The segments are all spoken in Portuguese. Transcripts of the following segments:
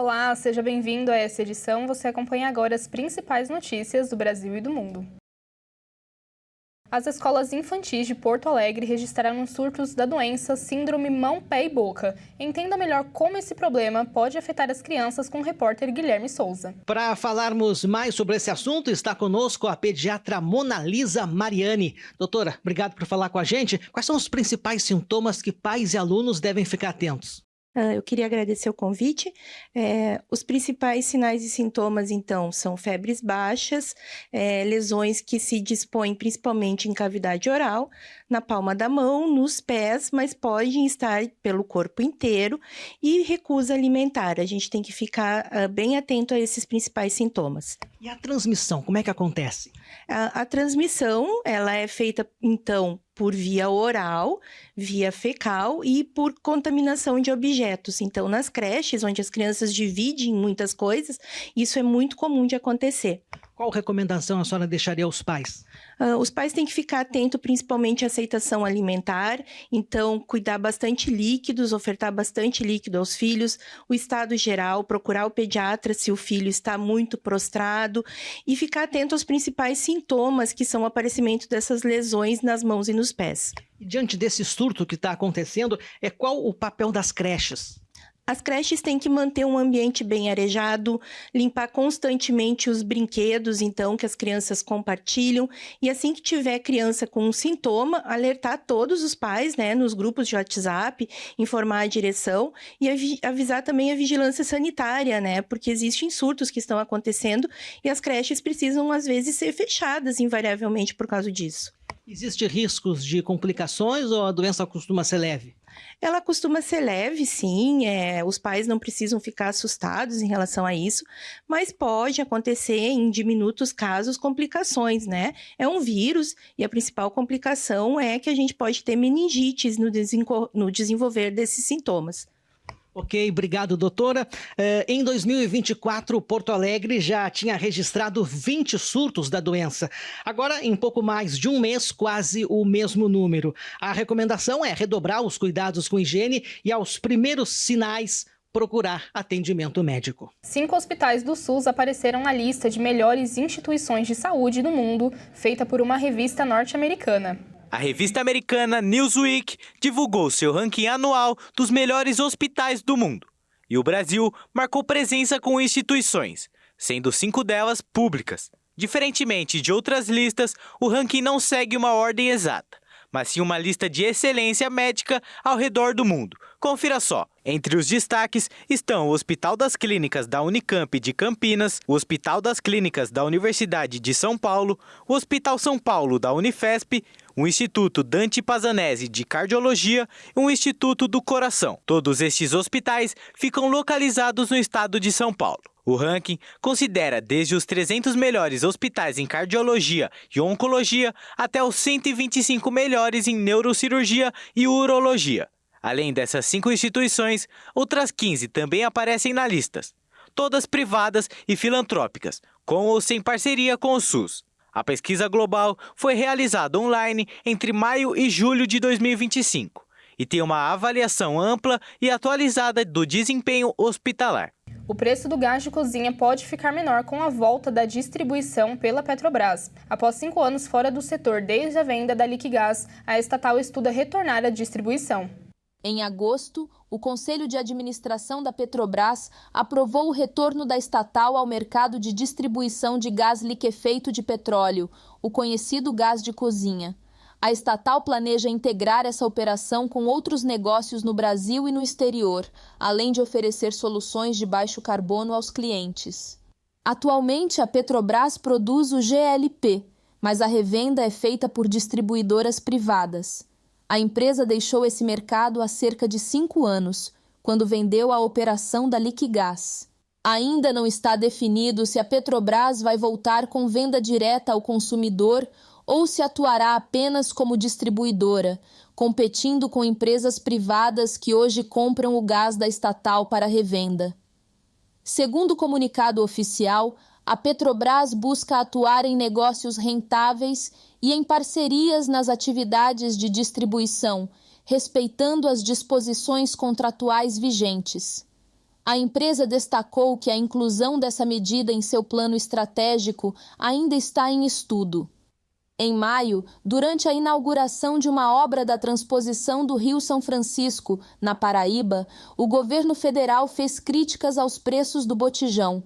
Olá, seja bem-vindo a essa edição. Você acompanha agora as principais notícias do Brasil e do mundo. As escolas infantis de Porto Alegre registraram surtos da doença Síndrome Mão, Pé e Boca. Entenda melhor como esse problema pode afetar as crianças com o repórter Guilherme Souza. Para falarmos mais sobre esse assunto, está conosco a pediatra Monalisa Mariani. Doutora, obrigado por falar com a gente. Quais são os principais sintomas que pais e alunos devem ficar atentos? Eu queria agradecer o convite. Os principais sinais e sintomas, então, são febres baixas, lesões que se dispõem principalmente em cavidade oral, na palma da mão, nos pés, mas podem estar pelo corpo inteiro, e recusa alimentar. A gente tem que ficar bem atento a esses principais sintomas. E a transmissão, como é que acontece? A transmissão, ela é feita, então, por via oral, via fecal e por contaminação de objetos. Então, nas creches, onde as crianças dividem muitas coisas, isso é muito comum de acontecer. Qual recomendação a senhora deixaria aos pais? Os pais têm que ficar atentos principalmente à aceitação alimentar, então cuidar bastante líquidos, ofertar bastante líquido aos filhos, o estado geral, procurar o pediatra se o filho está muito prostrado e ficar atento aos principais sintomas, que são o aparecimento dessas lesões nas mãos e nos pés. E diante desse surto que está acontecendo, qual o papel das creches? As creches têm que manter um ambiente bem arejado, limpar constantemente os brinquedos, então, que as crianças compartilham. E assim que tiver criança com um sintoma, alertar todos os pais, nos grupos de WhatsApp, informar a direção e avisar também a vigilância sanitária, porque existem surtos que estão acontecendo e as creches precisam, às vezes, ser fechadas invariavelmente por causa disso. Existem riscos de complicações ou a doença costuma ser leve? Ela costuma ser leve, sim, os pais não precisam ficar assustados em relação a isso, mas pode acontecer em diminutos casos complicações, É um vírus e a principal complicação é que a gente pode ter meningites no desenvolver desses sintomas. Ok, obrigado, doutora. Em 2024, Porto Alegre já tinha registrado 20 surtos da doença. Agora, em pouco mais de um mês, quase o mesmo número. A recomendação é redobrar os cuidados com higiene e, aos primeiros sinais, procurar atendimento médico. 5 hospitais do SUS apareceram na lista de melhores instituições de saúde do mundo, feita por uma revista norte-americana. A revista americana Newsweek divulgou seu ranking anual dos melhores hospitais do mundo. E o Brasil marcou presença com instituições, sendo 5 delas públicas. Diferentemente de outras listas, o ranking não segue uma ordem exata, mas sim uma lista de excelência médica ao redor do mundo. Confira só. Entre os destaques estão o Hospital das Clínicas da Unicamp de Campinas, o Hospital das Clínicas da Universidade de São Paulo, o Hospital São Paulo da Unifesp, o Instituto Dante Pazanese de Cardiologia e o Instituto do Coração. Todos estes hospitais ficam localizados no estado de São Paulo. O ranking considera desde os 300 melhores hospitais em cardiologia e oncologia até os 125 melhores em neurocirurgia e urologia. Além dessas 5 instituições, outras 15 também aparecem na lista, todas privadas e filantrópicas, com ou sem parceria com o SUS. A pesquisa global foi realizada online entre maio e julho de 2025 e tem uma avaliação ampla e atualizada do desempenho hospitalar. O preço do gás de cozinha pode ficar menor com a volta da distribuição pela Petrobras. Após 5 anos fora do setor desde a venda da Liquigás, a estatal estuda retornar à distribuição. Em agosto, o Conselho de Administração da Petrobras aprovou o retorno da estatal ao mercado de distribuição de gás liquefeito de petróleo, o conhecido gás de cozinha. A estatal planeja integrar essa operação com outros negócios no Brasil e no exterior, além de oferecer soluções de baixo carbono aos clientes. Atualmente, a Petrobras produz o GLP, mas a revenda é feita por distribuidoras privadas. A empresa deixou esse mercado há cerca de 5 anos, quando vendeu a operação da Liquigás. Ainda não está definido se a Petrobras vai voltar com venda direta ao consumidor ou se atuará apenas como distribuidora, competindo com empresas privadas que hoje compram o gás da estatal para revenda. Segundo o comunicado oficial, a Petrobras busca atuar em negócios rentáveis e em parcerias nas atividades de distribuição, respeitando as disposições contratuais vigentes. A empresa destacou que a inclusão dessa medida em seu plano estratégico ainda está em estudo. Em maio, durante a inauguração de uma obra da transposição do Rio São Francisco, na Paraíba, o governo federal fez críticas aos preços do botijão.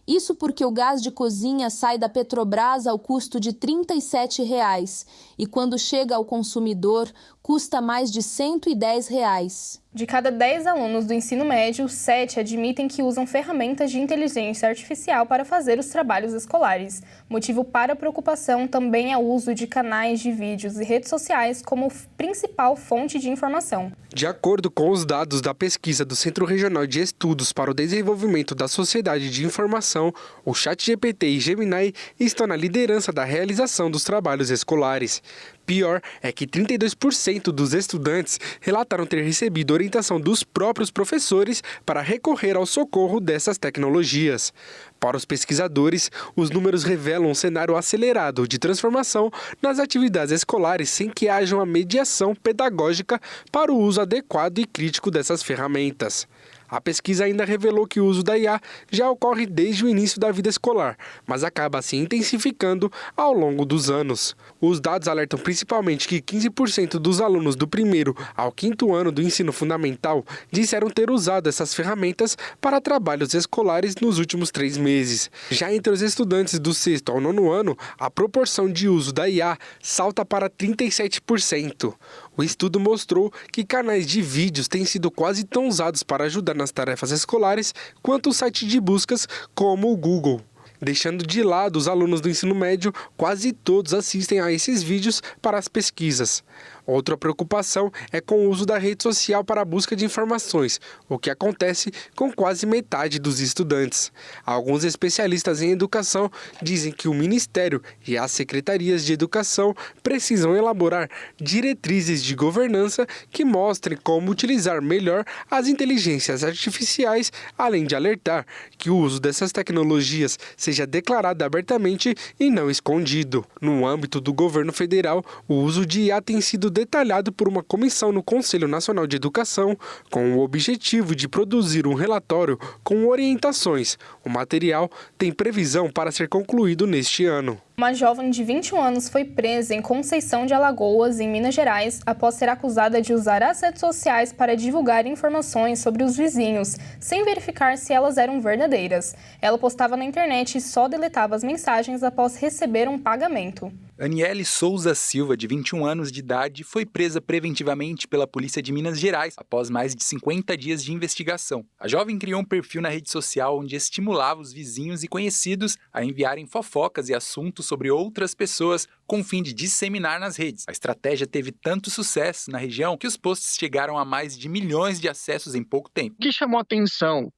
Isso porque o gás de cozinha sai da Petrobras ao custo de R$ 37,00 e quando chega ao consumidor, custa mais de R$ 110,00. De cada 10 alunos do ensino médio, 7 admitem que usam ferramentas de inteligência artificial para fazer os trabalhos escolares. Motivo para a preocupação também é o uso de canais de vídeos e redes sociais como principal fonte de informação. De acordo com os dados da pesquisa do Centro Regional de Estudos para o Desenvolvimento da Sociedade de Informação, o ChatGPT e Gemini estão na liderança da realização dos trabalhos escolares. Pior é que 32% dos estudantes relataram ter recebido orientação dos próprios professores para recorrer ao socorro dessas tecnologias. Para os pesquisadores, os números revelam um cenário acelerado de transformação nas atividades escolares sem que haja uma mediação pedagógica para o uso adequado e crítico dessas ferramentas. A pesquisa ainda revelou que o uso da IA já ocorre desde o início da vida escolar, mas acaba se intensificando ao longo dos anos. Os dados alertam principalmente que 15% dos alunos do 1º ao 5º ano do ensino fundamental disseram ter usado essas ferramentas para trabalhos escolares nos últimos 3 meses. Já entre os estudantes do 6º ao 9º ano, a proporção de uso da IA salta para 37%. O estudo mostrou que canais de vídeos têm sido quase tão usados para ajudar nas tarefas escolares quanto o site de buscas como o Google. Deixando de lado os alunos do ensino médio, quase todos assistem a esses vídeos para as pesquisas. Outra preocupação é com o uso da rede social para a busca de informações, o que acontece com quase metade dos estudantes. Alguns especialistas em educação dizem que o Ministério e as secretarias de educação precisam elaborar diretrizes de governança que mostrem como utilizar melhor as inteligências artificiais, além de alertar que o uso dessas tecnologias seja declarado abertamente e não escondido. No âmbito do governo federal, o uso de IA tem sido detalhado por uma comissão no Conselho Nacional de Educação, com o objetivo de produzir um relatório com orientações. O material tem previsão para ser concluído neste ano. Uma jovem de 21 anos foi presa em Conceição de Alagoas, em Minas Gerais, após ser acusada de usar as redes sociais para divulgar informações sobre os vizinhos, sem verificar se elas eram verdadeiras. Ela postava na internet e só deletava as mensagens após receber um pagamento. Aniele Souza Silva, de 21 anos de idade, foi presa preventivamente pela polícia de Minas Gerais após mais de 50 dias de investigação. A jovem criou um perfil na rede social onde estimulava os vizinhos e conhecidos a enviarem fofocas e assuntos sobre outras pessoas com o fim de disseminar nas redes. A estratégia teve tanto sucesso na região que os posts chegaram a mais de milhões de acessos em pouco tempo. O que chamou atenção,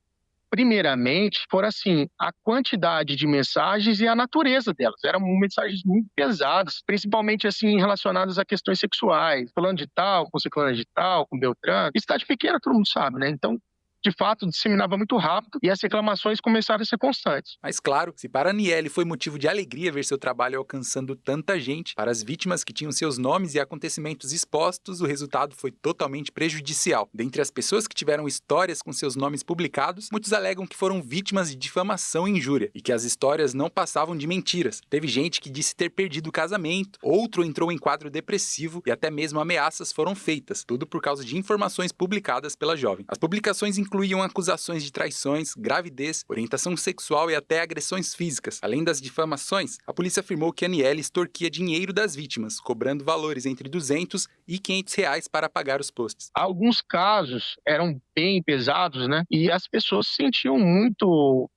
primeiramente, foram assim, a quantidade de mensagens e a natureza delas. Eram mensagens muito pesadas, principalmente assim relacionadas a questões sexuais. Falando de tal, com ciclana de tal, com Beltrano. E cidade pequena, todo mundo sabe, né? Então, de fato, disseminava muito rápido e as reclamações começaram a ser constantes. Mas claro, se para Aniele foi motivo de alegria ver seu trabalho alcançando tanta gente, para as vítimas que tinham seus nomes e acontecimentos expostos, o resultado foi totalmente prejudicial. Dentre as pessoas que tiveram histórias com seus nomes publicados, muitos alegam que foram vítimas de difamação e injúria, e que as histórias não passavam de mentiras. Teve gente que disse ter perdido o casamento, outro entrou em quadro depressivo e até mesmo ameaças foram feitas, tudo por causa de informações publicadas pela jovem. As publicações incluíam acusações de traições, gravidez, orientação sexual e até agressões físicas. Além das difamações, a polícia afirmou que Aniele extorquia dinheiro das vítimas, cobrando valores entre R$200 e R$500 para pagar os posts. Alguns casos eram bem pesados, né? E as pessoas sentiam muito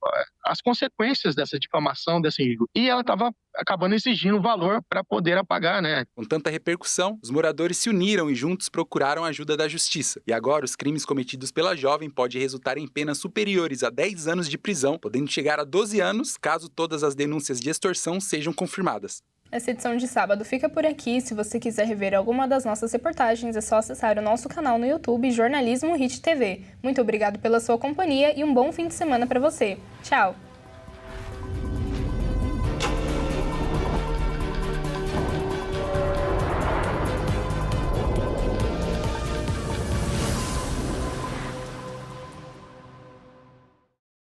as consequências dessa difamação, dessa injúria. E ela estava acabando exigindo valor para poder apagar, né? Com tanta repercussão, os moradores se uniram e juntos procuraram a ajuda da justiça. E agora, os crimes cometidos pela jovem podem resultar em penas superiores a 10 anos de prisão, podendo chegar a 12 anos caso todas as denúncias de extorsão sejam confirmadas. Essa edição de sábado fica por aqui. Se você quiser rever alguma das nossas reportagens, é só acessar o nosso canal no YouTube, Jornalismo Hit TV. Muito obrigado pela sua companhia e um bom fim de semana para você. Tchau!